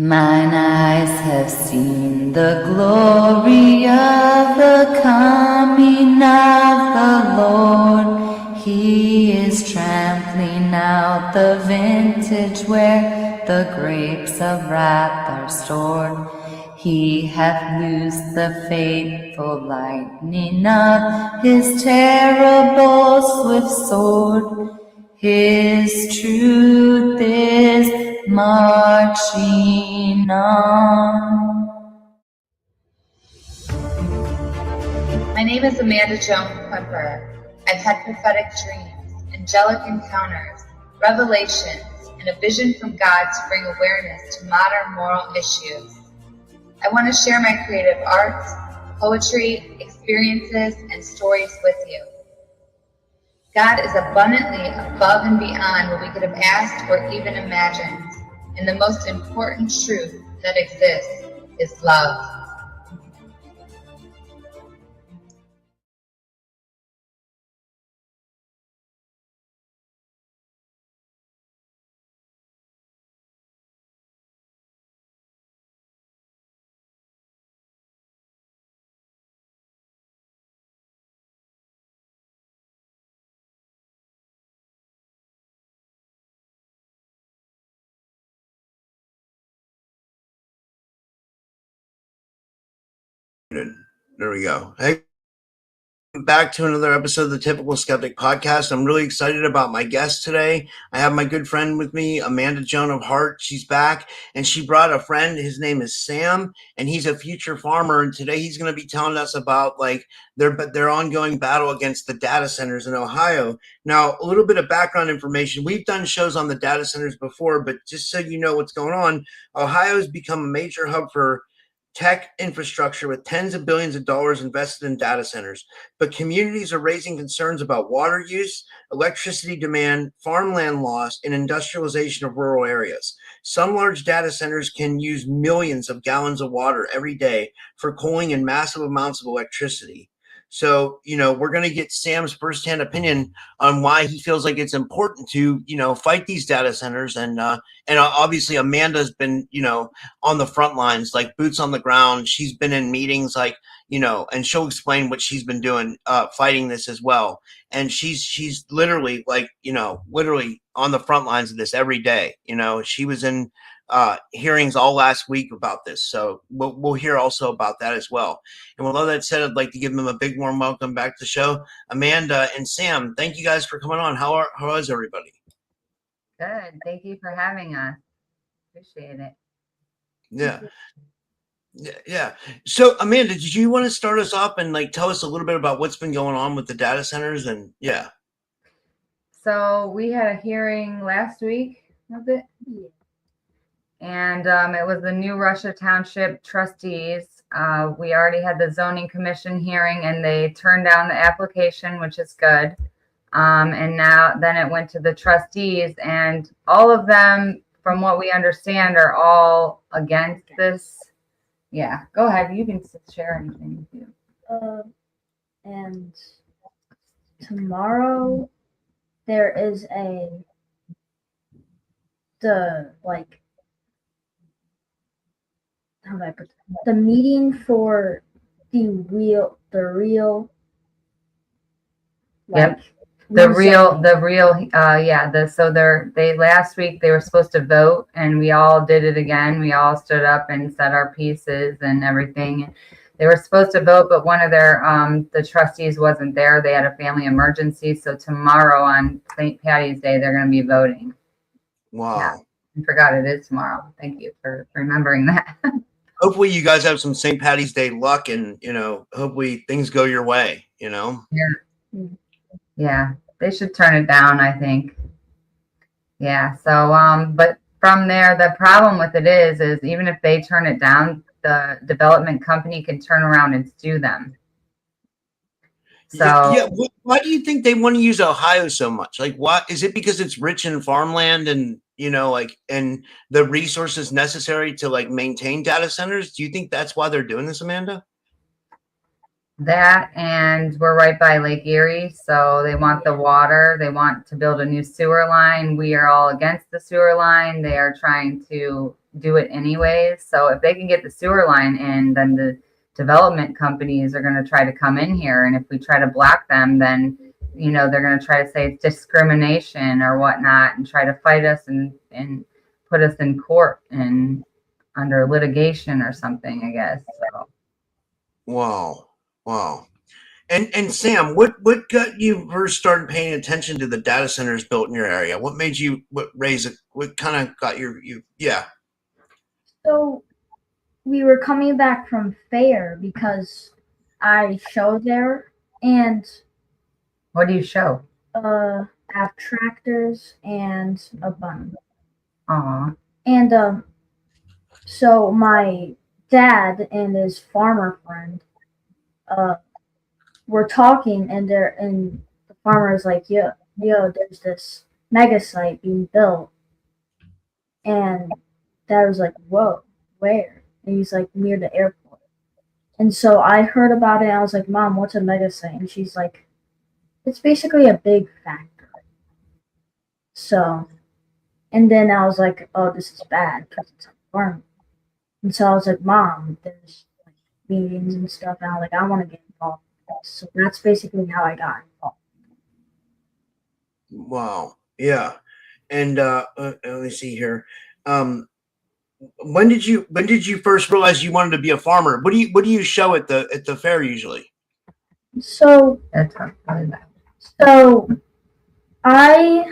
Mine eyes have seen the glory of the coming of the Lord. He is trampling out the vintage where the grapes of wrath are stored. He hath loosed the fateful lightning of his terrible swift sword. His truth is marching on. My name is Amanda Joan Quimper. I've had prophetic dreams, angelic encounters, revelations, and a vision from God to bring awareness to modern moral issues. I want to share my creative arts, poetry, experiences, and stories with you. God is abundantly above and beyond what we could have asked or even imagined. And the most important truth that exists is love. There we go. Hey, back to another episode of the Typical Skeptic podcast. I'm really excited about my guest today. I have my good friend with me, Amanda Joan of Heart. She's back, and she brought a friend. His name is Sam, and he's a future farmer. And today he's going to be telling us about their ongoing battle against the data centers in Ohio. Now, a little bit of background information. We've done shows on the data centers before, but just so you know what's going on, Ohio has become a major hub for tech infrastructure with tens of billions of dollars invested in data centers. But communities are raising concerns about water use, electricity demand, farmland loss, and industrialization of rural areas. Some large data centers can use millions of gallons of water every day for cooling and massive amounts of electricity. So, we're going to get Sam's firsthand opinion on why he feels like it's important to, fight these data centers. And obviously Amanda's been, on the front lines, like boots on the ground. She's been in meetings, and she'll explain what she's been doing, fighting this as well. And she's literally literally on the front lines of this every day. She was in hearings all last week about this. So we'll hear also about that as well. And with all that said, I'd like to give them a big warm welcome back to the show. Amanda and Sam, thank you guys for coming on. How is everybody? Good. Thank you for having us. Appreciate it. Yeah. So Amanda, did you want to start us off and tell us a little bit about what's been going on with the data centers? And So we had a hearing last week, was it? Yeah. And it was the new Russia Township trustees. We already had the zoning commission hearing, and they turned down the application, which is good. And then it went to the trustees, and all of them, from what we understand, are all against this. Yeah, go ahead. You can share anything with you. And tomorrow there is the meeting for the real Yep. So they last week they were supposed to vote, and we all did it again. We all stood up and said our pieces and everything. They were supposed to vote, but one of their the trustees wasn't there. They had a family emergency, so tomorrow on St. Patty's Day they're going to be voting. Wow. Yeah, I forgot it is tomorrow. Thank you for remembering that. Hopefully you guys have some St. Patty's Day luck, and hopefully things go your way. Yeah, they should turn it down, I think. Yeah, so but from there, the problem with it is even if they turn it down, the development company can turn around and sue them. So why do you think they want to use Ohio so much? Why is it? Because it's rich in farmland and and the resources necessary to maintain data centers? Do you think that's why they're doing this, Amanda? That, and we're right by Lake Erie, so they want the water. They want to build a new sewer line. We are all against the sewer line. They are trying to do it anyways. So if they can get the sewer line in, then the development companies are going to try to come in here. And if we try to block them, then, you know, they're going to try to say it's discrimination or whatnot and try to fight us and put us in court and under litigation or something, I guess. So. Wow. And Sam, what got you first started paying attention to the data centers built in your area? What made you what kind of got you yeah. So we were coming back from fair because I showed there, and What do you show? have tractors and a bunny. Aw. And so my dad and his farmer friend were talking, and the farmer is like, yo, there's this mega site being built. And dad was like, whoa, where? And he's like, near the airport. And so I heard about it, and I was like, Mom, what's a mega site? And she's like, it's basically a big factory. So, and then I was like, oh, this is bad because it's a farm. And so I was like, Mom, there's like meetings and stuff, and I was like, I want to get involved with this. So that's basically how I got involved. Wow. Yeah. And let me see here. When did you first realize you wanted to be a farmer? What do you show at the fair usually? So That's how that. So I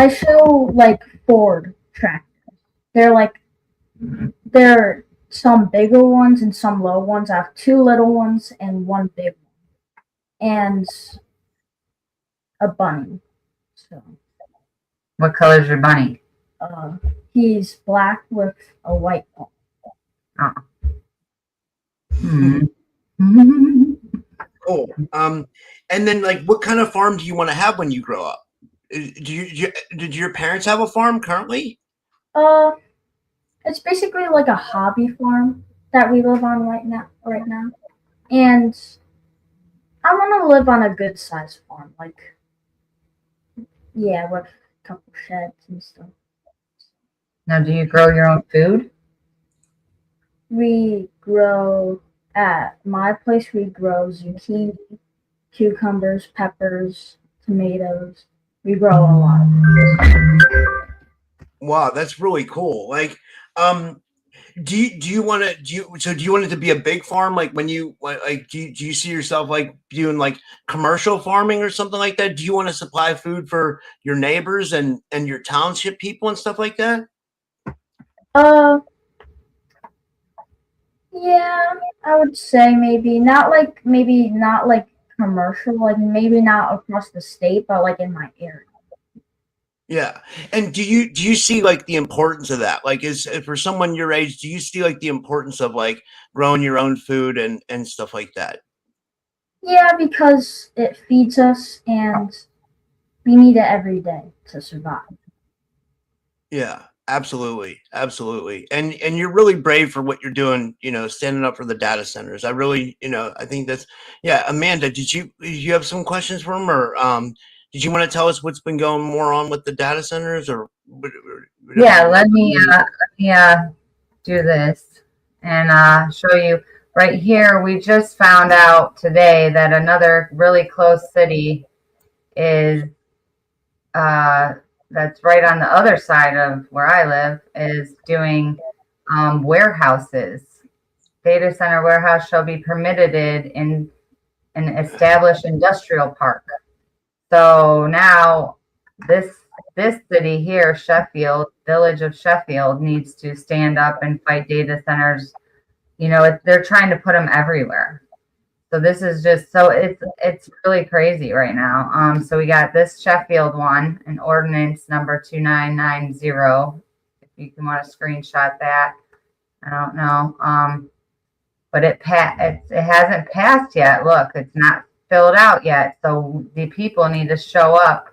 show like Ford tractors. There are some bigger ones and some low ones. I have 2 little ones and 1 big one, and a bunny. So What color is your bunny? he's black with a white ball. Oh. Hmm. Cool. And then like, what kind of farm do you want to have when you grow up? Did your parents have a farm currently? It's basically like a hobby farm that we live on right now. And I want to live on a good sized farm, like, yeah, with a couple sheds and stuff. Now, do you grow your own food? We grow at my place. We grow zucchini, cucumbers, peppers, tomatoes. We grow a lot. Wow, that's really cool. Like, do you want it to be a big farm? Like when you like, do you see yourself like doing like commercial farming or something like that? Do you want to supply food for your neighbors and your township people and stuff like that? Yeah, I would say maybe not like commercial, like maybe not across the state, but like in my area. Yeah. And do you see like the importance of that? Like, is for someone your age, do you see like the importance of like growing your own food and stuff like that? Yeah, because it feeds us and we need it every day to survive. Yeah, absolutely. And you're really brave for what you're doing, you know, standing up for the data centers. I really, you know, I think that's, yeah. Amanda, did you have some questions for him, or did you want to tell us what's been going more on with the data centers, or Yeah, let me do this and show you right here. We just found out today that another really close city is that's right on the other side of where I live is doing warehouses. Data center warehouse shall be permitted in an established industrial park. So now this city here, Sheffield, village of Sheffield, needs to stand up and fight data centers. You know, they're trying to put them everywhere. So this is just, so it's really crazy right now. So we got this Sheffield one, an ordinance number 2990. If you can want to screenshot that, I don't know. But it hasn't passed yet. Look, it's not filled out yet. So the people need to show up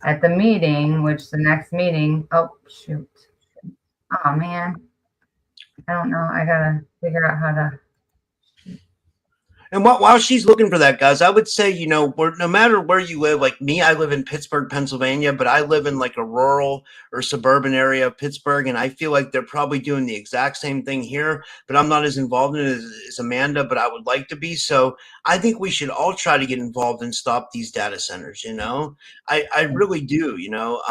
at the meeting, which the next meeting. Oh shoot! Oh man, I don't know. I gotta figure out how to. And while she's looking for that, guys, I would say, you know, no matter where you live, like me, I live in Pittsburgh, Pennsylvania, but I live in like a rural or suburban area of Pittsburgh, and I feel like they're probably doing the exact same thing here, but I'm not as involved in it as Amanda, but I would like to be. So I think we should all try to get involved and stop these data centers, you know? I really do, you know?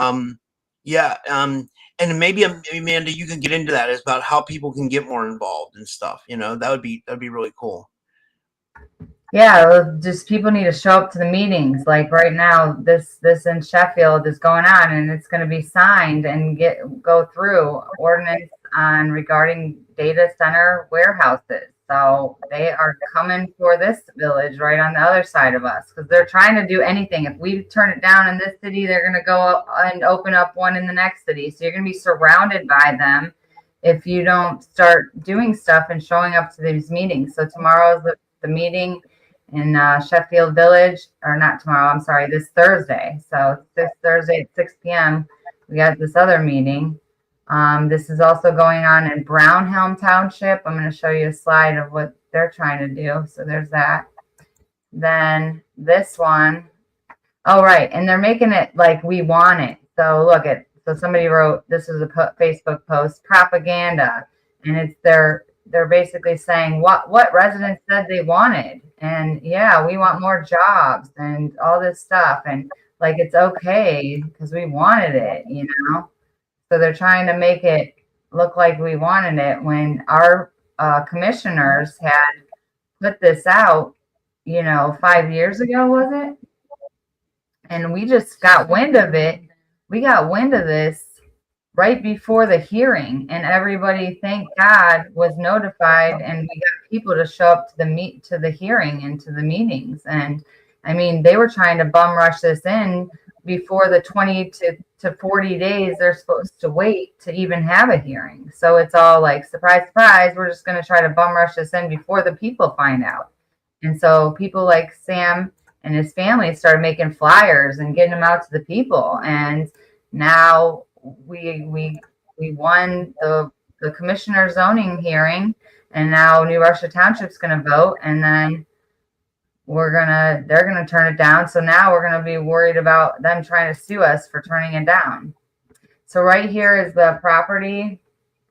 Yeah. And maybe Amanda, you can get into that. It's about how people can get more involved and stuff, you know? That'd be really cool. Yeah, well, just people need to show up to the meetings. Like right now, this in Sheffield is going on, and it's going to be signed and go through ordinance on regarding data center warehouses. So they are coming for this village right on the other side of us because they're trying to do anything. If we turn it down in this city, they're going to go and open up one in the next city. So you're going to be surrounded by them if you don't start doing stuff and showing up to these meetings. So tomorrow's the meeting in Sheffield Village, or not tomorrow, I'm sorry, this Thursday. So this Thursday at 6 p.m., we got this other meeting. This is also going on in Brownhelm Township. I'm going to show you a slide of what they're trying to do. So there's that. Then this one, oh, right. And they're making it like we want it. So look at, so somebody wrote, this is a Facebook post, propaganda. And it's they're basically saying what residents said they wanted. And yeah, we want more jobs and all this stuff. And like, it's okay because we wanted it, you know? So they're trying to make it look like we wanted it when our commissioners had put this out, you know, 5 years ago, was it? And we just got wind of it. We got wind of this right before the hearing, and everybody, thank God, was notified, and we got people to show up to the hearing and to the meetings. And I mean, they were trying to bum rush this in before the 20 to 40 days they're supposed to wait to even have a hearing. So it's all like, surprise, surprise, we're just going to try to bum rush this in before the people find out. And so people like Sam and his family started making flyers and getting them out to the people. And now we won the commissioner zoning hearing, and now New Russia Township's going to vote, and then they're gonna turn it down. So now we're gonna be worried about them trying to sue us for turning it down. So right here is the property.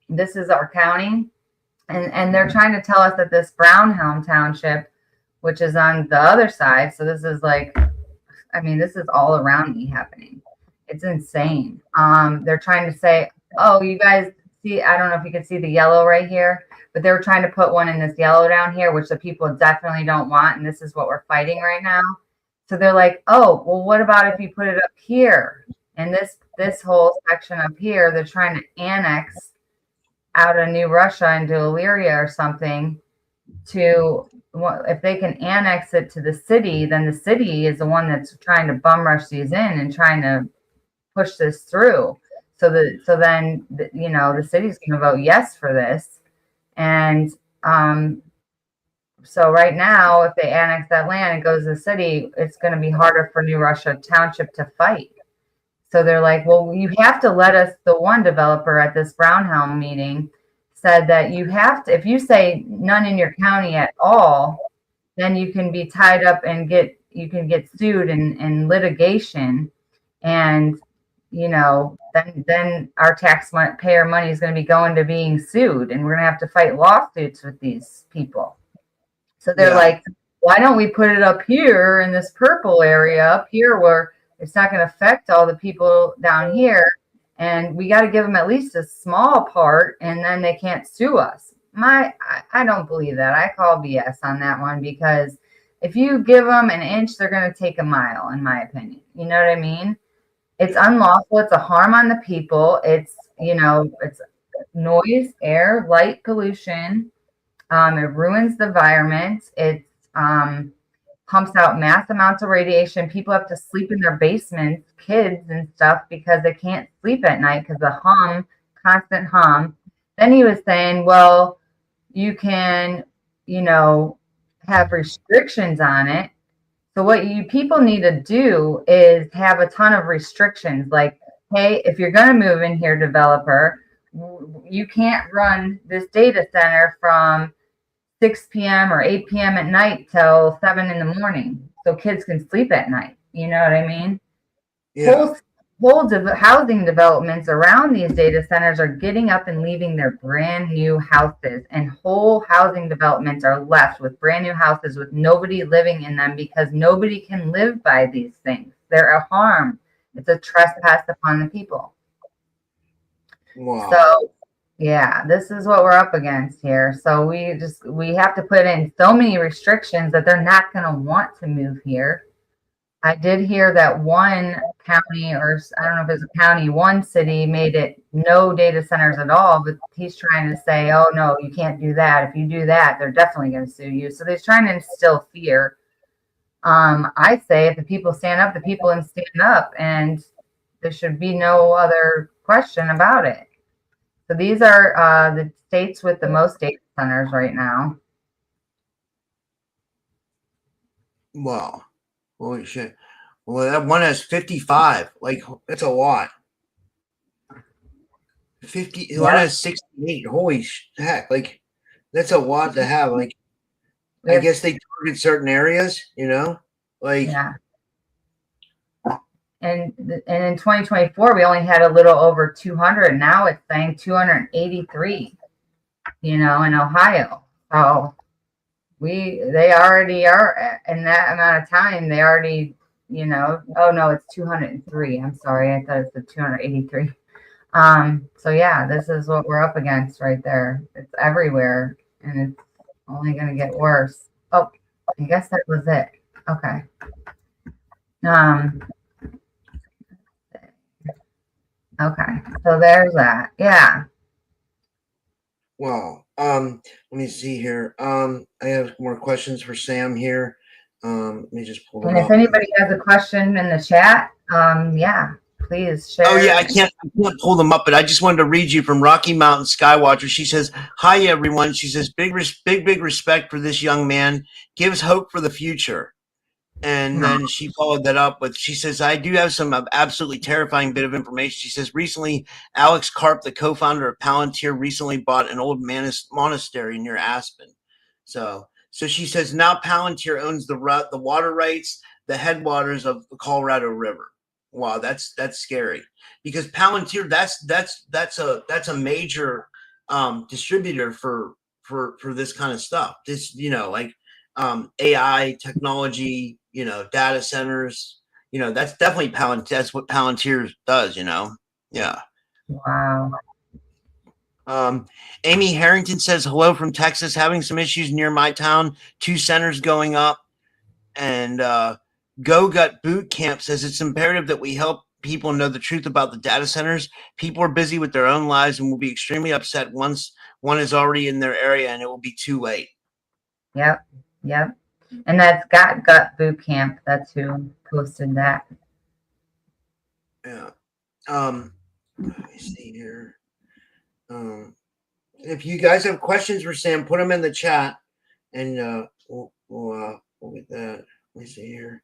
This is our county, and they're trying to tell us that this Brownhelm Township, which is on the other side. So this is like, I mean, this is all around me happening. It's insane. They're trying to say, oh, you guys see, I don't know if you can see the yellow right here, but they were trying to put one in this yellow down here, which the people definitely don't want. And this is what we're fighting right now. So they're like, oh, well, what about if you put it up here? And this whole section up here, they're trying to annex out of New Russia into Illyria or something to, if they can annex it to the city, then the city is the one that's trying to bum rush these in and trying to push this through. So then, you know, the city's going to vote yes for this. And so right now, if they annex that land and goes to the city, it's going to be harder for New Russia Township to fight. So they're like, well, you have to let us, the one developer at this Brownhelm meeting said that you have to, if you say none in your county at all, then you can be tied up and you can get sued in litigation. And you know, then our taxpayer money is going to be going to being sued, and we're going to have to fight lawsuits with these people. So they're like, why don't we put it up here in this purple area up here where it's not going to affect all the people down here, and we got to give them at least a small part, and then they can't sue us. I don't believe that. I call BS on that one, because if you give them an inch, they're going to take a mile, in my opinion. You know what I mean? It's unlawful. It's a harm on the people. It's, you know, it's noise, air, light pollution. It ruins the environment. It pumps out mass amounts of radiation. People have to sleep in their basements, kids and stuff, because they can't sleep at night because the constant hum. Then he was saying, well, you can, you know, have restrictions on it. So what you people need to do is have a ton of restrictions. Like, hey, if you're going to move in here, developer, you can't run this data center from 6 p.m. or 8 p.m. at night till 7 in the morning, so kids can sleep at night. You know what I mean? Yeah. Housing developments around these data centers are getting up and leaving their brand new houses, and whole housing developments are left with brand new houses with nobody living in them because nobody can live by these things. They're a harm. It's a trespass upon the people. Wow. So yeah, this is what we're up against here. So we have to put in so many restrictions that they're not going to want to move here. I did hear that one county, or I don't know if it's a county, one city made it no data centers at all, but he's trying to say, oh no, you can't do that. If you do that, they're definitely going to sue you. So they're trying to instill fear. I say if the people stand up, the people stand up, and there should be no other question about it. So these are the states with the most data centers right now. Wow. Holy shit. Well, that one has 55. Like, that's a lot. 50. Yeah. One has 68. Holy heck. Like, that's a lot to have. Like, I guess they target certain areas, you know? Like, yeah. And in 2024, we only had a little over 200. Now it's saying 283, you know, in Ohio. So they already are in that amount of time. They already, you know, oh no, it's 203. I'm sorry. I thought it was 283. So yeah, this is what we're up against right there. It's everywhere, and it's only going to get worse. Oh, I guess that was it. Okay. Okay, so there's that. Yeah. wow. Let me see here. I have more questions for Sam here. Let me just pull them And if up. anybody has a question in the chat, yeah, please share. Oh yeah, I can't pull them up, but I just wanted to read you from Rocky Mountain Skywatcher. She says, "Hi everyone." She says, "Big respect for this young man. Gives hope for the future." And then she followed that up with, she says, "I do have some absolutely terrifying bit of information." She says, "Recently, Alex Karp, the co-founder of Palantir, recently bought an old monastery near Aspen." So she says now Palantir owns the water rights, the headwaters of the Colorado River. Wow, that's scary, because Palantir, that's a major distributor for this kind of stuff. This, you know, like AI technology, you know, data centers, you know, that's definitely Palantir. That's what Palantir does, you know. Yeah. Wow. Amy Harrington says, "Hello from Texas, having some issues near my town, 2 centers going up." And Go Gut Boot Camp says, "It's imperative that we help people know the truth about the data centers. People are busy with their own lives and will be extremely upset once one is already in their area, and it will be too late." Yep. And that's Gut Boot Camp. That's who posted that. Yeah. Let me see here. If you guys have questions for Sam, put them in the chat, and we'll get that. Let me see here.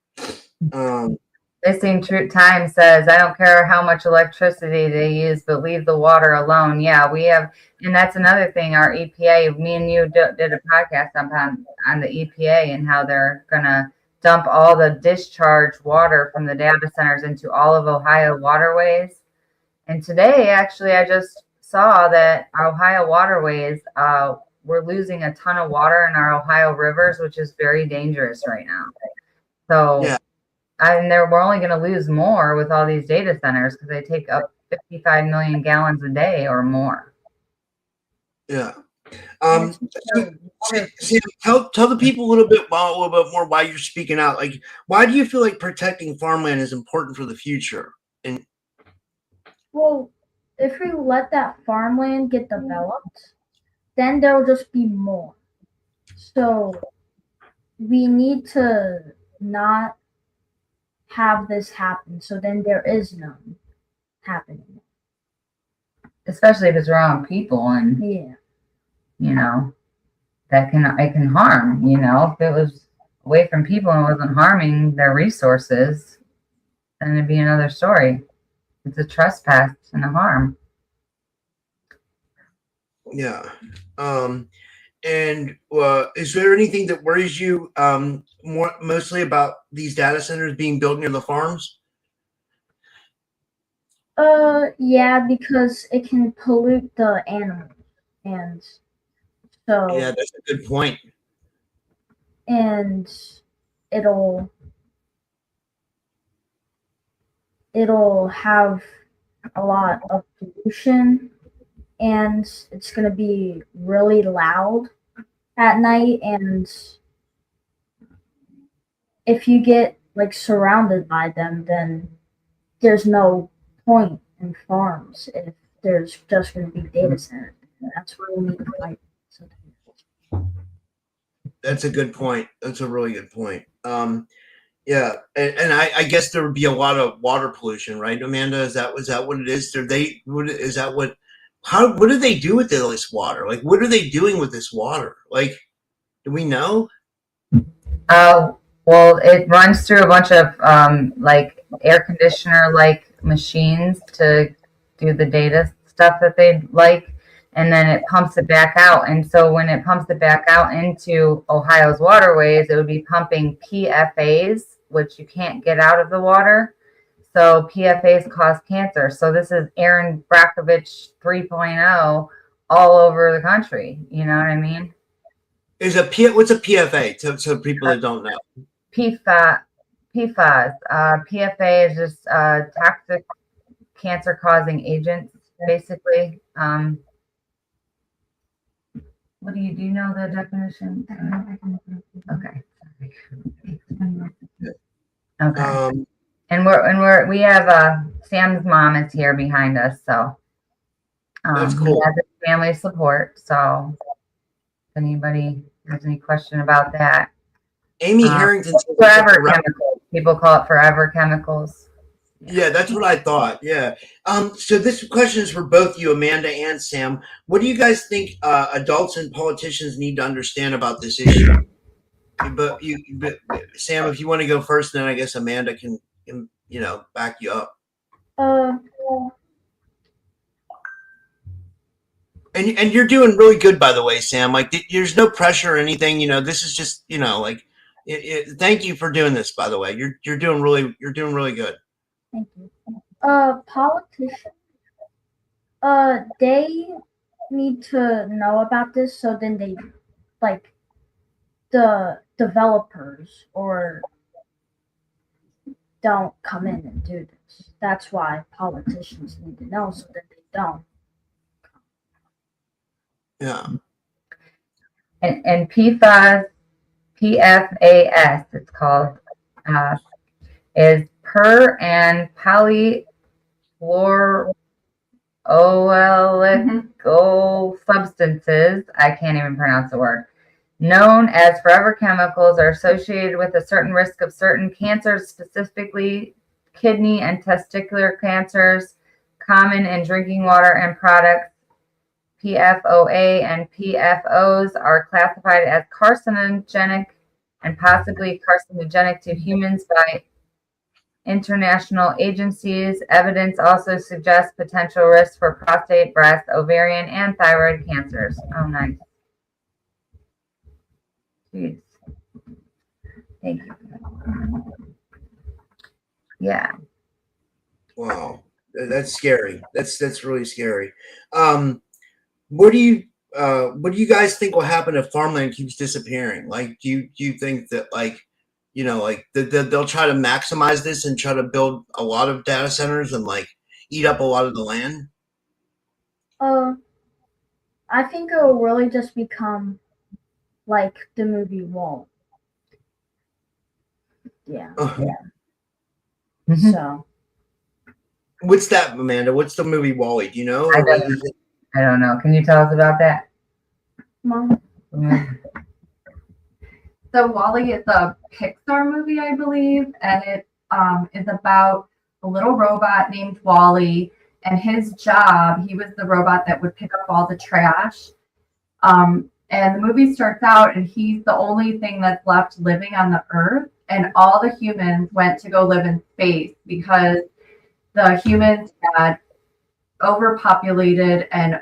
Missing True Time says, "I don't care how much electricity they use, but leave the water alone." Yeah, we have, and that's another thing. Our EPA, me and you did a podcast on the EPA and how they're gonna dump all the discharged water from the data centers into all of Ohio waterways. And today, actually, I just saw that our Ohio waterways, we're losing a ton of water in our Ohio rivers, which is very dangerous right now. So. Yeah. And we're only going to lose more with all these data centers because they take up 55 million gallons a day or more. Yeah. Sam, tell the people a little bit more why you're speaking out. Like, why do you feel like protecting farmland is important for the future? And Well, if we let that farmland get developed, then there will just be more. So we need to not have this happen. So then there is none happening. Especially if it's around people, and Yeah. you know, it can harm. You know, if it was away from people and wasn't harming their resources, then it'd be another story. It's a trespass and a harm. yeah. And is there anything that worries you mostly about these data centers being built near the farms? Yeah, because it can pollute the animals, and Yeah, so that's a good point. and it'll it'll have a lot of pollution, and it's gonna be really loud at night, and if you get like surrounded by them, then there's no point in farms if there's just going to be data centers. That's where we need to fight. That's a good point. That's a really good point. Yeah, and I guess there would be a lot of water pollution, right, Amanda? Is that what it is? What do they do with this water? Like, what are they doing with this water? Like, do we know? Well, it runs through a bunch of like air conditioner like machines to do the data stuff that they like, and then it pumps it back out. And so when it pumps it back out into Ohio's waterways, it would be pumping PFAS, which you can't get out of the water. So PFAS cause cancer. So this is Aaron Brockovich 3.0 all over the country. You know what I mean? What's a PFA? So people that don't know. PFAS. PFA is just toxic cancer-causing agents, basically. What do you know the definition? Okay. Okay. And we have Sam's mom is here behind us, so That's he cool. has family support. So if anybody has any question about that. Amy Harrington says Forever chemicals. People call it forever chemicals. Yeah, that's what I thought. Yeah. So this question is for both you, Amanda and Sam. What do you guys think adults and politicians need to understand about this issue? But Sam, if you want to go first, then I guess Amanda can back you up. And you're doing really good, by the way, Sam. Like, there's no pressure or anything. This is just thank you for doing this. By the way, you're doing really good. Thank you. Politicians, they need to know about this, so then they, like, the developers or don't come in and do this. That's why politicians need to know, so that they don't. Yeah. And PFAS, it's called, is per and polyfluoroalkyl substances. I can't even pronounce the word. Known as forever chemicals, are associated with a certain risk of certain cancers, specifically kidney and testicular cancers, common in drinking water and products. PFOA and PFOs are classified as carcinogenic and possibly carcinogenic to humans by international agencies. Evidence also suggests potential risks for prostate, breast, ovarian, and thyroid cancers. Oh, nice. Jeez. Thank you. Yeah. Wow, that's scary. That's really scary. What do you guys think will happen if farmland keeps disappearing? Like, do you think that they'll try to maximize this and try to build a lot of data centers and eat up a lot of the land? I think it will really just become like the movie Wall. Yeah. Yeah. Mm-hmm. So. What's that, Amanda? What's the movie Wall-E? Do you know? I don't know. Can you tell us about that? Mom. So Wall-E is a Pixar movie, I believe, and it is about a little robot named Wall-E, and his job, he was the robot that would pick up all the trash. And the movie starts out, and he's the only thing that's left living on the earth, and all the humans went to go live in space because the humans had overpopulated and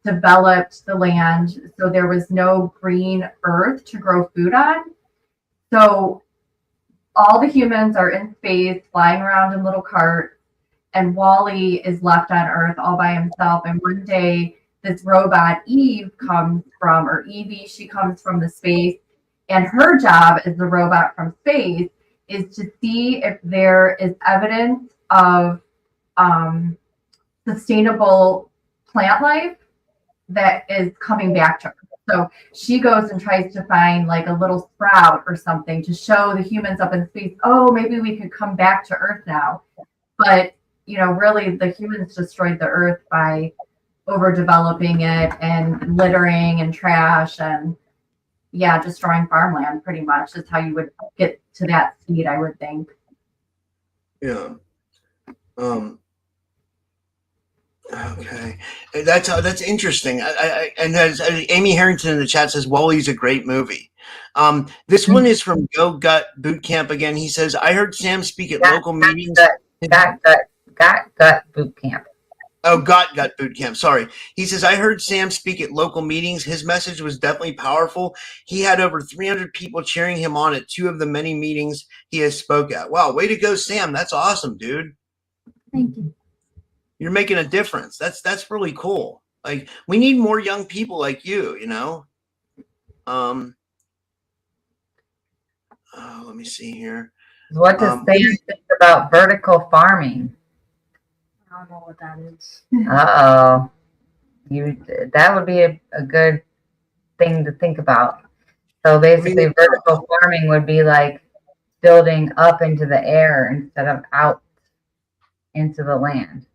developed the land, so there was no green earth to grow food on. So all the humans are in space, flying around in little carts, and Wally is left on Earth all by himself. And one day, this robot Eve comes from, or Evie, she comes from the space, and her job as the robot from space is to see if there is evidence of sustainable plant life that is coming back to Earth. So she goes and tries to find like a little sprout or something to show the humans up in space, oh, maybe we could come back to Earth now. But, you know, really the humans destroyed the Earth by overdeveloping it and littering and trash and, yeah, destroying farmland pretty much. That's how you would get to that speed, I would think. Yeah. Okay, that's interesting. And there's Amy Harrington in the chat says Wally's a great movie. This one is from Go Gut Boot Camp again. He says, I heard Sam speak at local meetings. Got Boot Camp. Oh, Gut Boot Camp. Sorry. He says, I heard Sam speak at local meetings. His message was definitely powerful. He had over 300 people cheering him on at 2 of the many meetings he has spoke at. Wow, way to go, Sam. That's awesome, dude. Thank you. You're making a difference. That's really cool. Like, we need more young people like you, you know? Let me see here. What does Sam think about vertical farming? I don't know what that is. Uh-oh. That would be a good thing to think about. So basically, vertical farming would be like building up into the air instead of out into the land.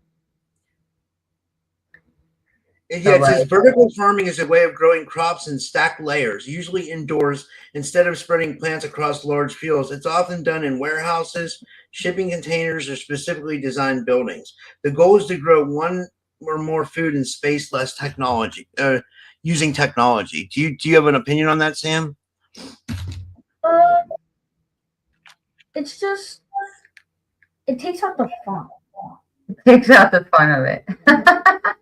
Yeah, it says vertical farming is a way of growing crops in stacked layers, usually indoors, instead of spreading plants across large fields. It's often done in warehouses, shipping containers, or specifically designed buildings. The goal is to grow one or more food in space less technology, using technology. Do you have an opinion on that, Sam? It's just, it takes out the fun. It takes out the fun of it.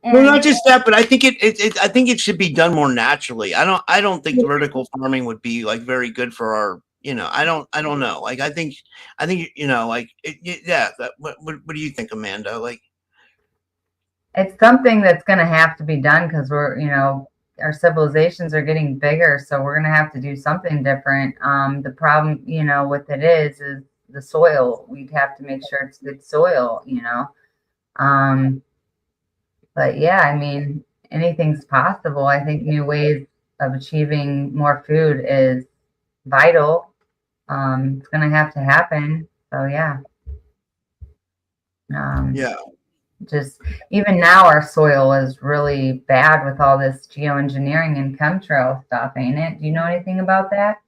Well, not just that, but I think I think it should be done more naturally. I don't think vertical farming would be like very good for our, you know, I don't know. Like, I think, you know, like, yeah. What do you think, Amanda? Like, It's something that's going to have to be done because we're, you know, our civilizations are getting bigger, so we're going to have to do something different. The problem, you know, with it is the soil. We'd have to make sure it's good soil, you know. But yeah, I mean, anything's possible. I think new ways of achieving more food is vital. It's going to have to happen. So yeah. yeah. Just even now, our soil is really bad with all this geoengineering and chemtrail stuff, ain't it? Do you know anything about that?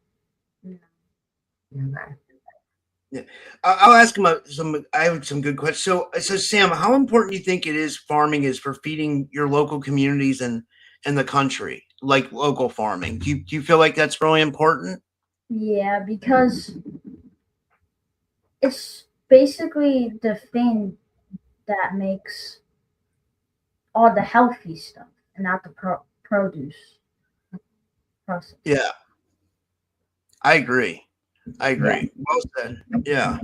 No. Okay. Yeah, I'll ask him I have some good questions. So Sam, how important do you think farming is for feeding your local communities and the country, like local farming? Do you feel like that's really important? Yeah, because it's basically the thing that makes all the healthy stuff and not the produce process. Yeah, I agree. Well said. Yeah.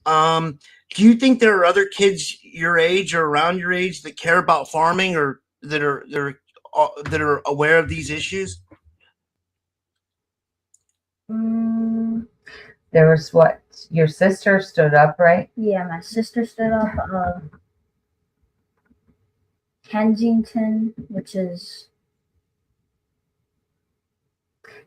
Do you think there are other kids your age or around your age that care about farming or that are aware of these issues? There was what? Your sister stood up, right? Yeah, my sister stood up. Kensington, which is...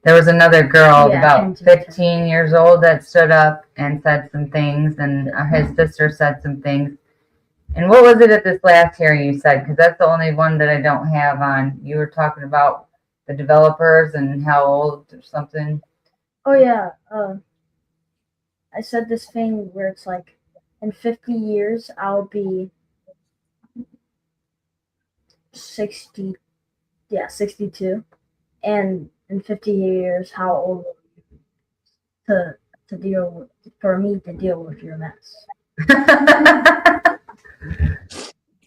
There was another girl about Kensington. 15 years old that stood up and said some things, and his sister said some things. And what was it at this last hearing you said? Because that's the only one that I don't have on. You were talking about the developers and how old or something. Oh, yeah. I said this thing where it's like, in 50 years, I'll be 62. And in 50 years, how old to deal with, for me to deal with your mess?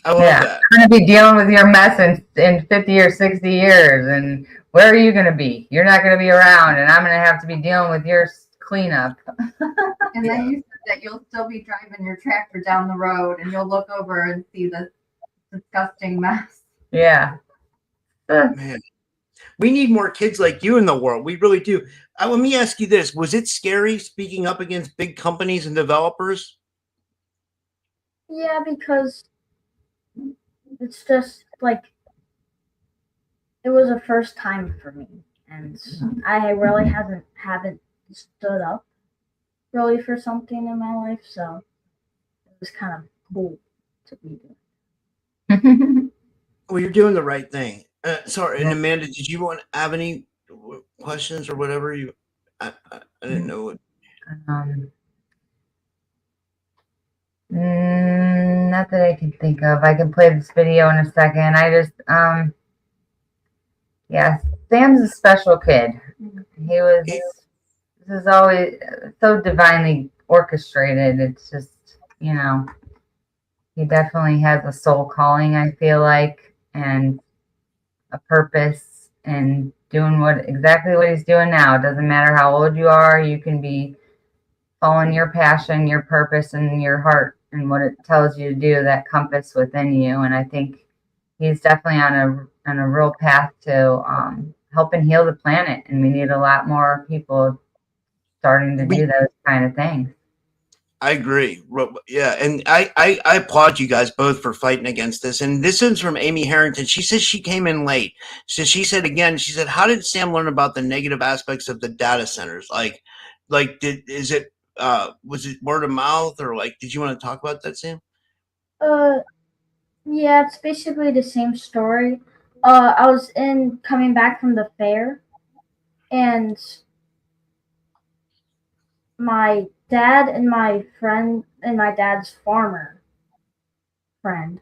I love Yeah, that. you're going to be dealing with your mess in 50 or 60 years. And where are you going to be? You're not going to be around, and I'm going to have to be dealing with your cleanup. And then you said that you'll still be driving your tractor down the road and you'll look over and see this disgusting mess. Yeah. Man, we need more kids like you in the world. We really do. Let me ask you this. Was it scary speaking up against big companies and developers? Yeah, because it's just like it was a first time for me, and I really haven't stood up really for something in my life, so it was kind of cool to be doing. Well, you're doing the right thing. Sorry, and Amanda, did you want to have any questions or whatever? I didn't know what. Not that I can think of. I can play this video in a second. I just, yeah, Sam's a special kid. He was, this is always so divinely orchestrated. It's just, you know, he definitely has a soul calling, I feel like, and a purpose, and doing exactly what he's doing now. It doesn't matter how old you are. You can be following your passion, your purpose, and your heart, and what it tells you to do, that compass within you. And I think he's definitely on a real path to help and heal the planet. And we need a lot more people starting to do those kind of things. I agree. Yeah, and I applaud you guys both for fighting against this. And this is from Amy Harrington. She says she came in late. So she said, how did Sam learn about the negative aspects of the data centers? Was it word of mouth, or did you want to talk about that, Sam? Yeah, it's basically the same story. I was coming back from the fair, and my dad and my friend and my dad's farmer friend,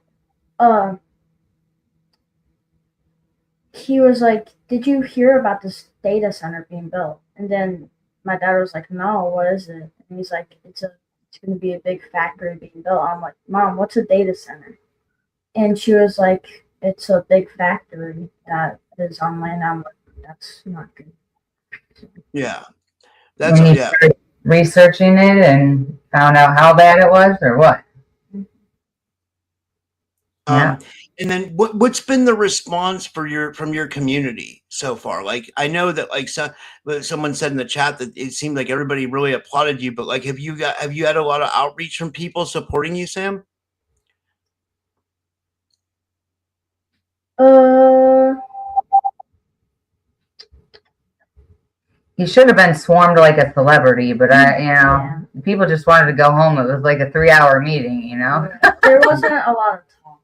he was like, "Did you hear about this data center being built?" And then my dad was like, "No, what is it?" And he's like, "It's going to be a big factory being built." I'm like, "Mom, what's a data center?" And she was like, "It's a big factory that is on land." I'm like, "That's not good." Yeah, Researching it and found out how bad it was, or what? Yeah. And then what's been the response from your community so far? I know that someone said in the chat that it seemed like everybody really applauded you, but have you had a lot of outreach from people supporting you, Sam? He should have been swarmed like a celebrity, but people just wanted to go home. It was like a 3-hour meeting, There wasn't a lot of talk.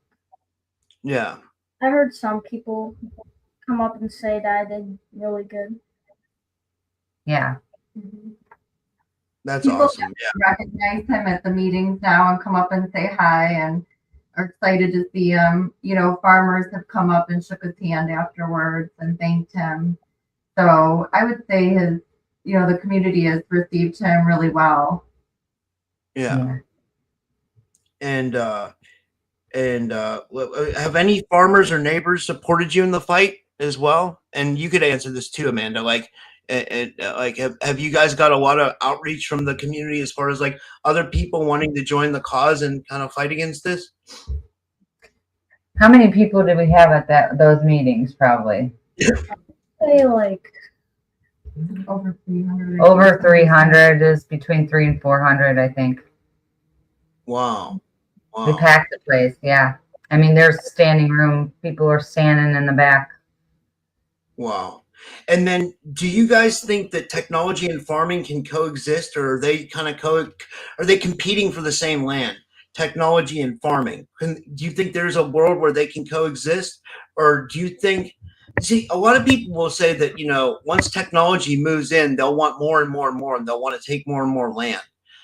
Yeah. I heard some people come up and say that I did really good. Yeah. Mm-hmm. That's people awesome. Yeah. Recognize him at the meetings now and come up and say hi and are excited to see him. Farmers have come up and shook his hand afterwards and thanked him. So I would say the community has received him really well. Yeah. And have any farmers or neighbors supported you in the fight as well? And you could answer this too, Amanda. Have you guys got a lot of outreach from the community as far as other people wanting to join the cause and kind of fight against this? How many people did we have at those meetings? Probably. Say over 300. Over 300 is between 300 and 400, I think. Wow. We packed the place. Yeah. I mean, there's standing room. People are standing in the back. Wow. And then do you guys think that technology and farming can coexist, or are they kind of are they competing for the same land? Technology and farming. Do you think there's a world where they can coexist, or do you think? See, a lot of people will say that once technology moves in, they'll want more and more and more, and they'll want to take more and more land.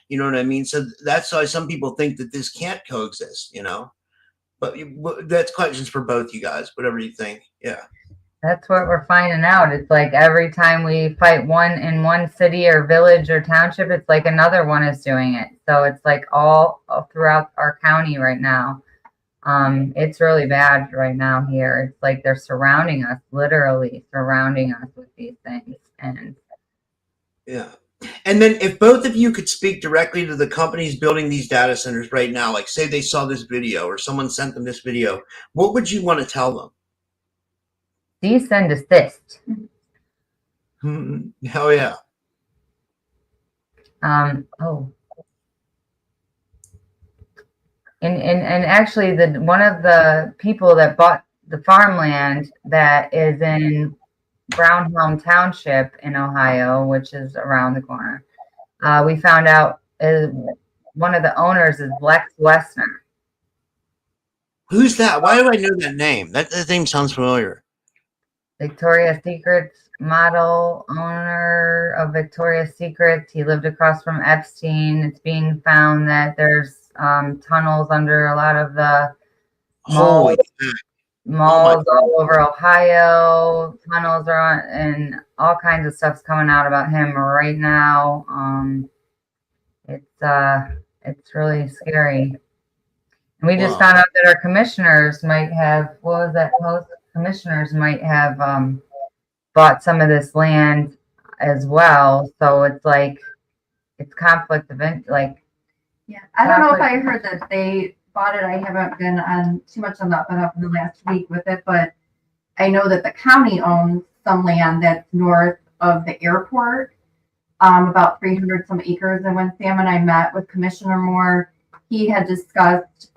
You know what I mean? So that's why some people think that this can't coexist. But that's questions for both you guys. Whatever you think. Yeah. That's what we're finding out. It's like every time we fight one in one city or village or township, it's like another one is doing it. So it's like all throughout our county right now. It's really bad right now here. It's like they're surrounding us, literally surrounding us with these things. And Yeah. And then if both of you could speak directly to the companies building these data centers right now, like say they saw this video or someone sent them this video, what would you want to tell them? cease and desist. Hell yeah. Oh. And actually one of the people that bought the farmland that is in Lorain Township in Ohio, which is around the corner, we found out one of the owners is Lex Wessner. Who's that? Why do I know that name? That name sounds familiar. Victoria's Secret's model owner of Victoria's Secret. He lived across from Epstein. It's being found that there's tunnels under a lot of the malls all over Ohio. Tunnels are on, and all kinds of stuff's coming out about him right now. It's really scary. And we just found out that our commissioners might have, what was that post? Commissioners might have bought some of this land as well. So it's like, it's conflict of interest. Like, yeah, I don't know if I heard that they bought it. I haven't been on too much on that up in the last week with it, but I know that the county owns some land that's north of the airport, about 300 some acres. And when Sam and I met with Commissioner Moore, he had discussed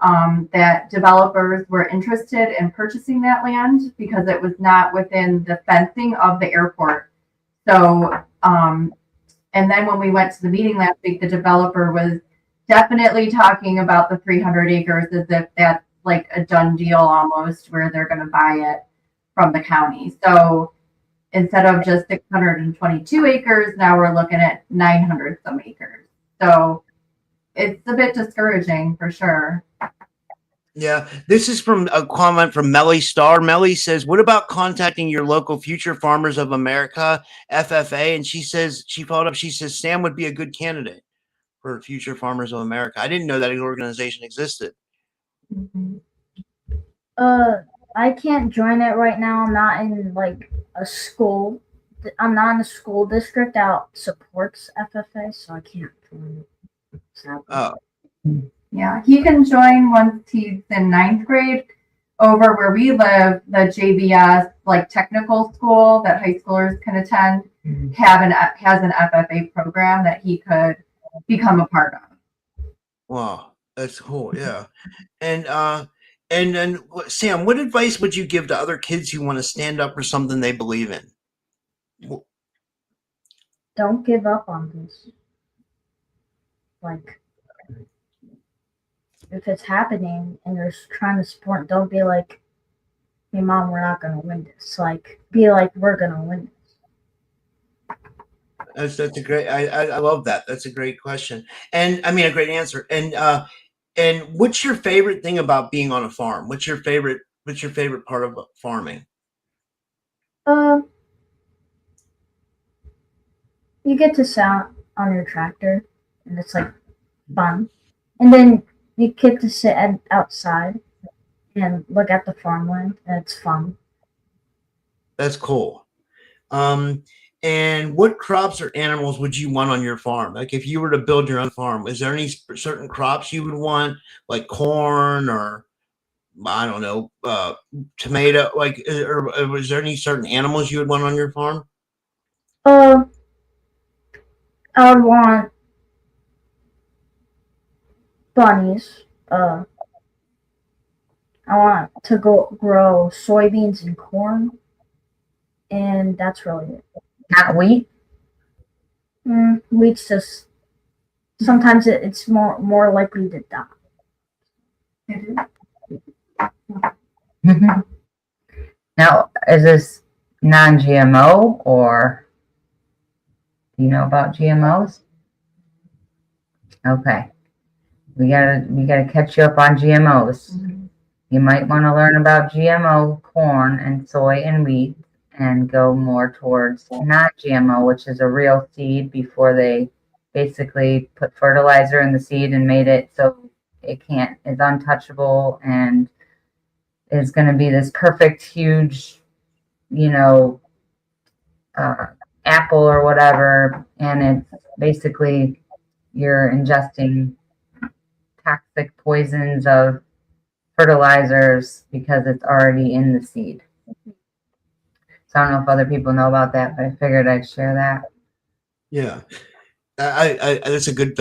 that developers were interested in purchasing that land because it was not within the fencing of the airport. So, and then when we went to the meeting last week, the developer was definitely talking about the 300 acres as if that's like a done deal almost, where they're going to buy it from the county. So instead of just 622 acres, now we're looking at 900 some acres. So it's a bit discouraging for sure. Yeah, this is from a comment from Melly Starr. Melly says, what about contacting your local Future Farmers of America, FFA? And she says, she followed up, she says, Sam would be a good candidate for Future Farmers of America. I didn't know that organization existed. Mm-hmm. I can't join it right now. I'm not in like a school. I'm not in a school district that supports FFA, so I can't join it. Oh. Yeah, he can join once he's in 9th grade. Over where we live, the JBS like technical school that high schoolers can attend has an FFA program that he could become a part of. Wow, that's cool. Yeah. And then Sam, what advice would you give to other kids who want to stand up for something they believe in? Don't give up on this. Like, if it's happening and you're trying to support, don't be like, hey mom, we're not gonna win this. Like, be like, we're gonna win this. That's a great, I love that. That's a great question. And I mean, a great answer. And what's your favorite thing about being on a farm? What's your favorite part of farming? You get to sit on your tractor and it's like fun. And then you get to sit outside and look at the farmland and it's fun. That's cool. And what crops or animals would you want on your farm? Like if you were to build your own farm, is there any certain crops you would want, like corn or I don't know, tomato? Like, or was there any certain animals you would want on your farm? I would want bunnies. I want to grow soybeans and corn, and that's really it. Not wheat? Wheat's just sometimes it's more likely to die. Now, is this non-GMO or do you know about GMOs? Okay. We gotta catch you up on GMOs. Mm-hmm. You might want to learn about GMO corn and soy and wheat and go more towards not GMO, which is a real seed before they basically put fertilizer in the seed and made it so is untouchable and is going to be this perfect, huge, you know, apple or whatever, and it's basically you're ingesting toxic poisons of fertilizers because it's already in the seed. So I don't know if other people know about that, but I figured I'd share that. Yeah, I that's a good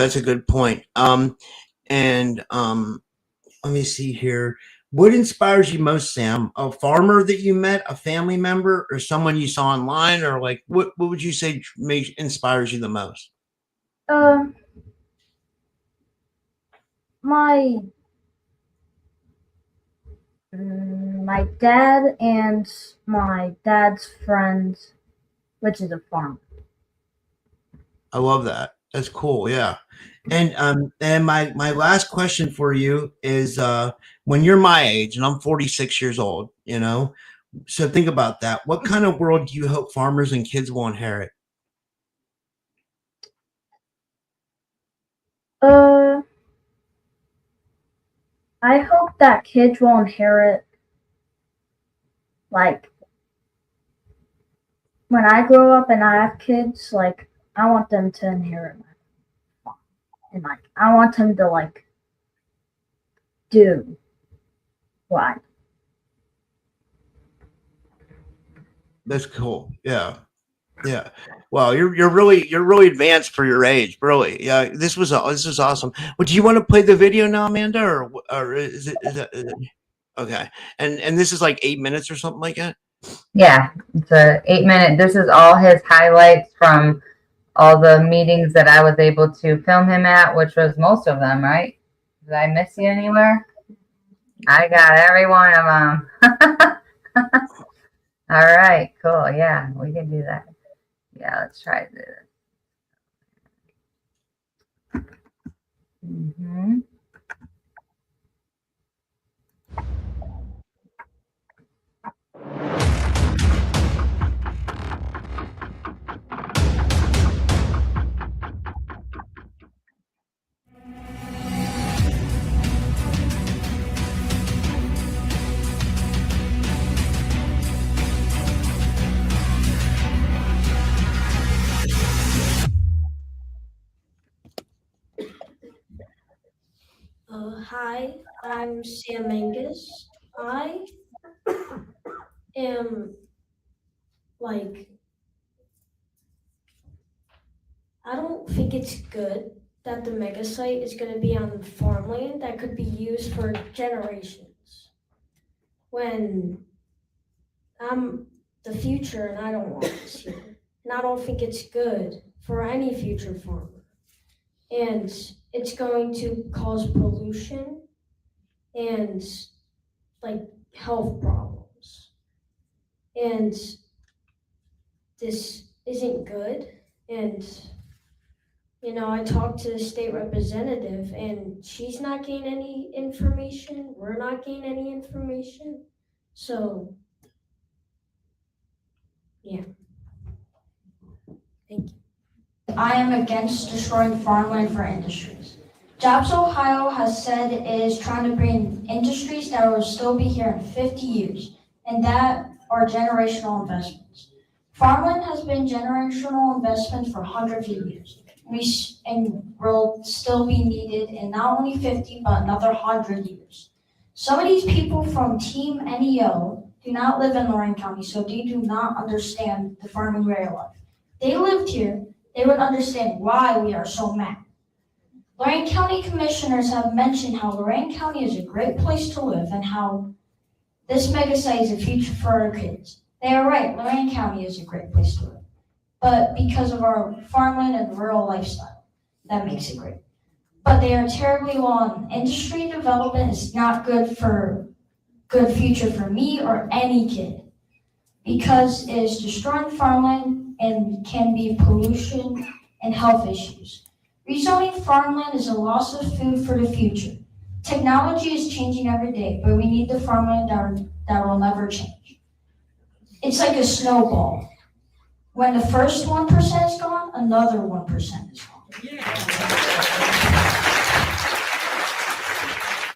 point. Let me see here. What inspires you most, Sam? A farmer that you met, a family member, or someone you saw online, or like what would you say inspires you the most? Um, my my dad and my dad's friend, which is a farmer. I love that. That's cool. Yeah. And my last question for you is when you're my age and I'm 46 years old, you know, so think about that. What kind of world do you hope farmers and kids will inherit? Uh, I hope that kids will inherit, like, when I grow up and I have kids, like, I want them to inherit my farm. And, like, I want them to, like, do what. That's cool. Yeah. Yeah. Well, you're really advanced for your age. Really. Yeah. This was awesome. Well, do you want to play the video now, Amanda, or is it okay? And this is like 8 minutes or something like that. Yeah, it's a 8 minute. This is all his highlights from all the meetings that I was able to film him at, which was most of them, right? Did I miss you anywhere? I got every one of them. All right, cool. Yeah, we can do that. Yeah, let's try to do this. Mm-hmm. Hi, I'm Sam Angus. I am like, I don't think it's good that the mega site is going to be on farmland that could be used for generations. When I'm the future and I don't want this here. And I don't think it's good for any future farmer. And it's going to cause pollution and like health problems. And this isn't good. And, I talked to the state representative and she's not getting any information. We're not getting any information. So, yeah. Thank you. I am against destroying farmland for industries. Jobs Ohio has said it is trying to bring industries that will still be here in 50 years, and that are generational investments. Farmland has been generational investments for hundreds of years, and will still be needed in not only 50, but another 100 years. Some of these people from Team NEO do not live in Lorain County, so they do not understand the farming way of life. They lived here, they would understand why we are so mad. Lorain County commissioners have mentioned how Lorain County is a great place to live and how this mega site is a future for our kids. They are right, Lorain County is a great place to live. But because of our farmland and rural lifestyle, that makes it great. But they are terribly low on industry development. It's not good future for me or any kid because it is destroying farmland and can be pollution and health issues. Rezoning farmland is a loss of food for the future. Technology is changing every day, but we need the farmland that will never change. It's like a snowball. When the first 1% is gone, another 1% is gone.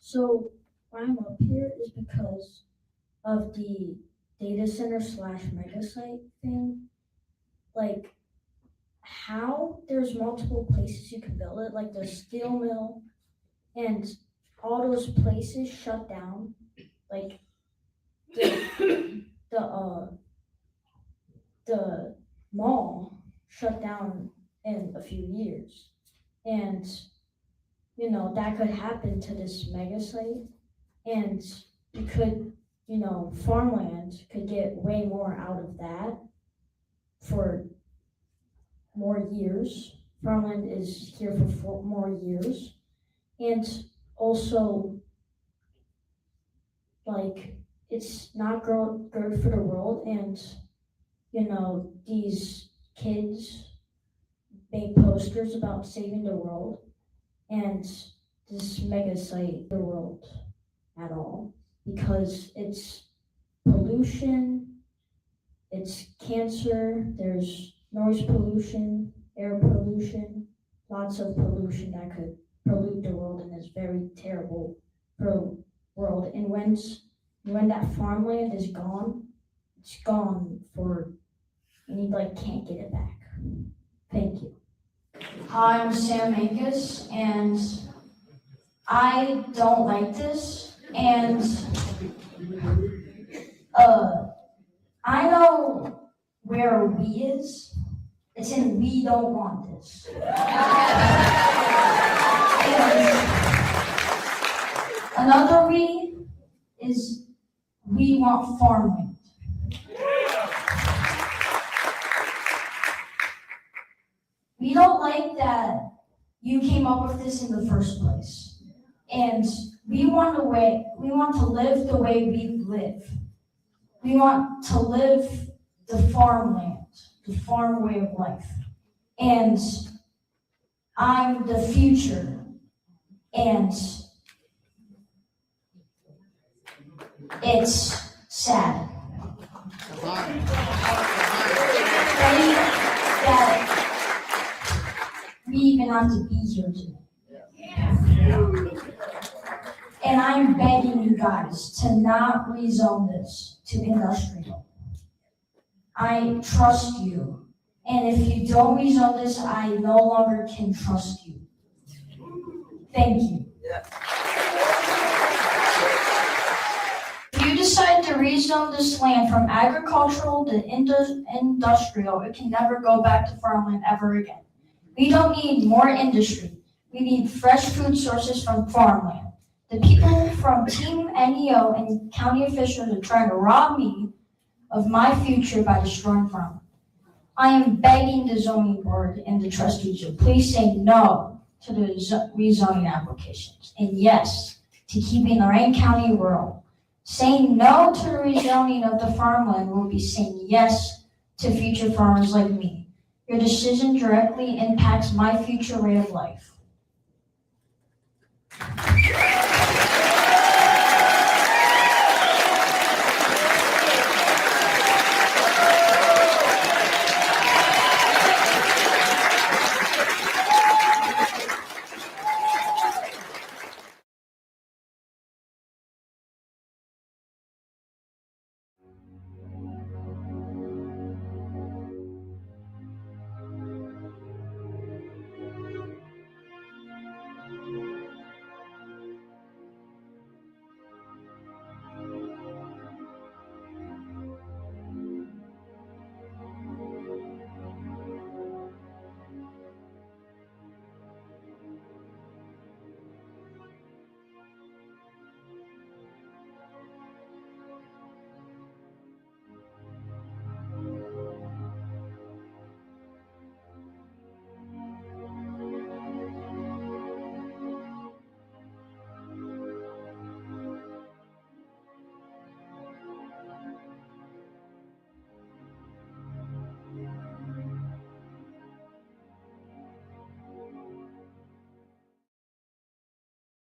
So why I'm up here is because of the data center / mega site thing, like how there's multiple places you can build it, like the steel mill, and all those places shut down, like the mall shut down in a few years, and that could happen to this mega site, and you could, farmland could get way more out of that for more years. Farmland is here for more years, and also, like, it's not good for the world, and these kids make posters about saving the world, and this mega site the world at all, because it's pollution, it's cancer, there's noise pollution, air pollution, lots of pollution that could pollute the world, and is very terrible for the world. And when that farmland is gone, it's gone for, and you can't get it back. Thank you. Hi, I'm Sam Angus, and I don't like this, and I know where we is. It's in we don't want this. And another we is we want farmland. We don't like that you came up with this in the first place. And we want to live the way we live. We want to live the farmland, the farm way of life. And I'm the future. And it's sad. That we even have to be here today. And I'm begging you guys to not rezone this to industrial. I trust you. And if you don't rezone this, I no longer can trust you. Thank you. If you decide to rezone this land from agricultural to industrial, it can never go back to farmland ever again. We don't need more industry. We need fresh food sources from farmland. The people from Team NEO and county officials are trying to rob me of my future by destroying farmland. I am begging the zoning board and the trustees to please say no to the rezoning applications, and yes to keeping Lorain County rural. Saying no to the rezoning of the farmland will be saying yes to future farmers like me. Your decision directly impacts my future way of life.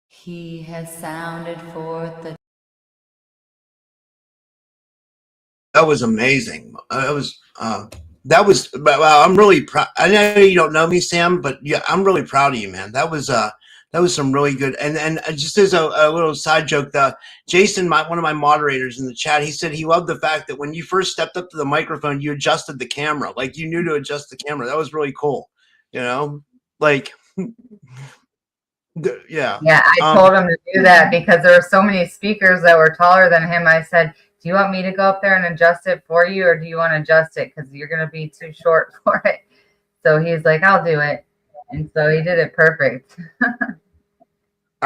He has sounded forth the That was amazing. Well, I'm really proud. I know you don't know me, Sam, but yeah, I'm really proud of you, man. That was That was some really good. And just as a little side joke, Jason, one of my moderators in the chat, he said he loved the fact that when you first stepped up to the microphone, you adjusted the camera, like you knew to adjust the camera. That was really cool. You know, like, yeah. Yeah, I told him to do that because there were so many speakers that were taller than him. I said, do you want me to go up there and adjust it for you, or do you want to adjust it? Because you're going to be too short for it. So he's like, I'll do it. And so he did it perfect.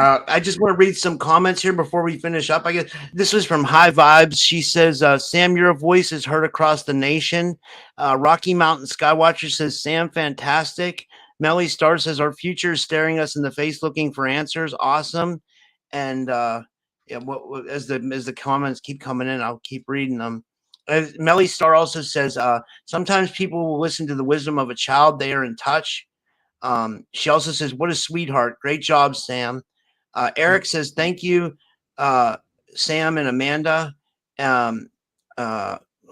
I just want to read some comments here before we finish up. I guess this was from High Vibes. She says, Sam, your voice is heard across the nation. Rocky Mountain Skywatcher says, Sam, fantastic. Melly Star says, our future is staring us in the face looking for answers. Awesome. And yeah, as the comments keep coming in, I'll keep reading them. Melly Star also says, sometimes people will listen to the wisdom of a child. They are in touch. She also says, what a sweetheart. Great job, Sam. Eric says, thank you, Sam and Amanda. Let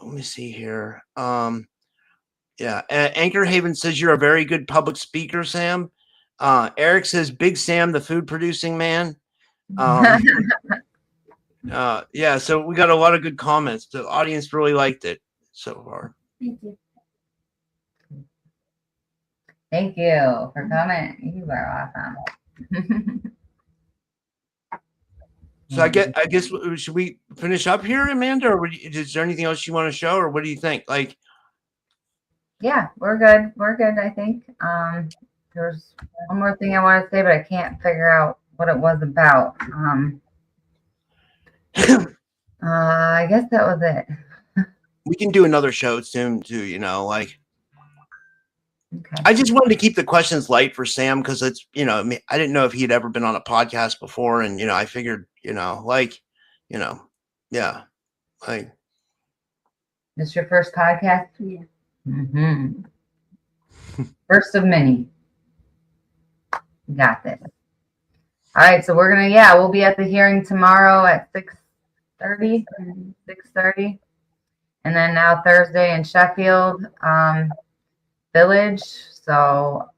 me see here. Yeah. Anchor Haven says, you're a very good public speaker, Sam. Eric says, Big Sam, the food producing man. Yeah, so we got a lot of good comments. The audience really liked it so far. Thank you. Thank you for coming. You are awesome. So I guess should we finish up here, Amanda, or is there anything else you want to show, or what do you think? Like, Yeah, we're good. We're good, I think. There's one more thing I want to say, but I can't figure out what it was about. I guess that was it. we can do another show soon too. You know, like. Okay. I just wanted to keep the questions light for Sam because it's, you know, I mean, I didn't know if he had ever been on a podcast before, and you know, I figured, you know, like, you know, yeah, like. This your first podcast? Yeah. Mm-hmm. First of many. You got this. All right, so we'll be at the hearing tomorrow at 6:30, and then now Thursday in Sheffield Village. So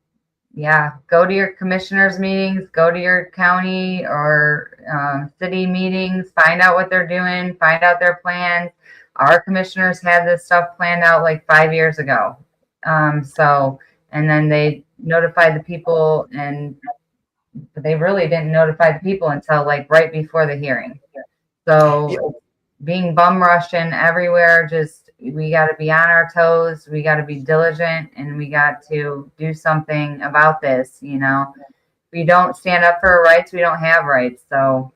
yeah, go to your commissioners meetings, go to your county or city meetings, find out what they're doing, find out their plans. Our commissioners had this stuff planned out like 5 years ago. And then they notified the people, but they really didn't notify the people until like right before the hearing. So being bum rushing everywhere, we got to be on our toes. We got to be diligent, and we got to do something about this. You know, if we don't stand up for our rights, we don't have rights. So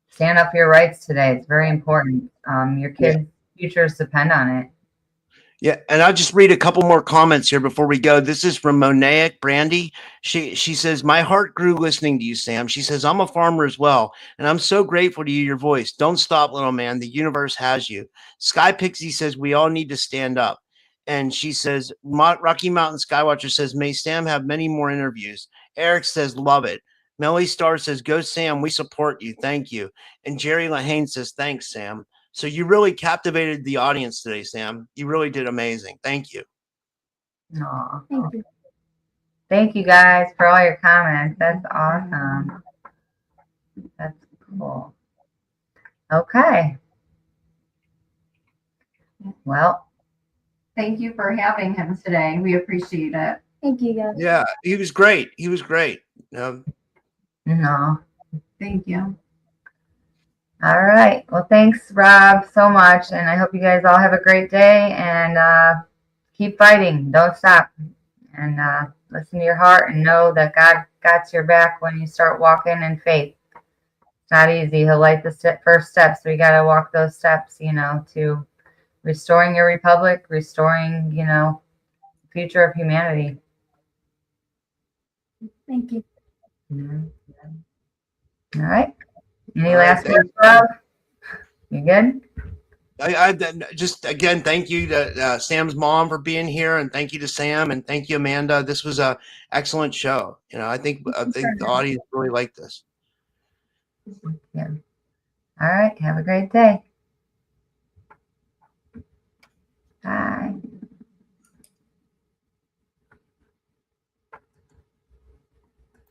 stand up for your rights today. It's very important. Your kids' futures depend on it. Yeah, and I'll just read a couple more comments here before we go. This is from Monaic Brandy. She says, my heart grew listening to you, Sam. She says, I'm a farmer as well, and I'm so grateful to hear your voice. Don't stop, little man. The universe has you. Sky Pixie says, we all need to stand up. And she says, Rocky Mountain Skywatcher says, may Sam have many more interviews. Eric says, love it. Melly Star says, go Sam, we support you. Thank you. And Jerry Lahane says, thanks, Sam. So you really captivated the audience today, Sam. You really did amazing. Thank you. Aw. Thank you. Thank you guys for all your comments. That's awesome. That's cool. Okay. Well, Thank you for having him today. We appreciate it. Thank you, guys. Yeah, he was great. He was great. no. Thank you. All right. Well, thanks, Rob, so much. And I hope you guys all have a great day, and keep fighting. Don't stop. And listen to your heart and know that God got your back when you start walking in faith. It's not easy. He'll light the first steps. We got to walk those steps, you know, to restoring your republic, restoring, you know, the future of humanity. Thank you. All right. Any last words, Rob? You good? I just, again, thank you to Sam's mom for being here, and thank you to Sam, and thank you, Amanda. This was a excellent show. You know, I think the audience really liked this. Yeah. All right. Have a great day. Bye.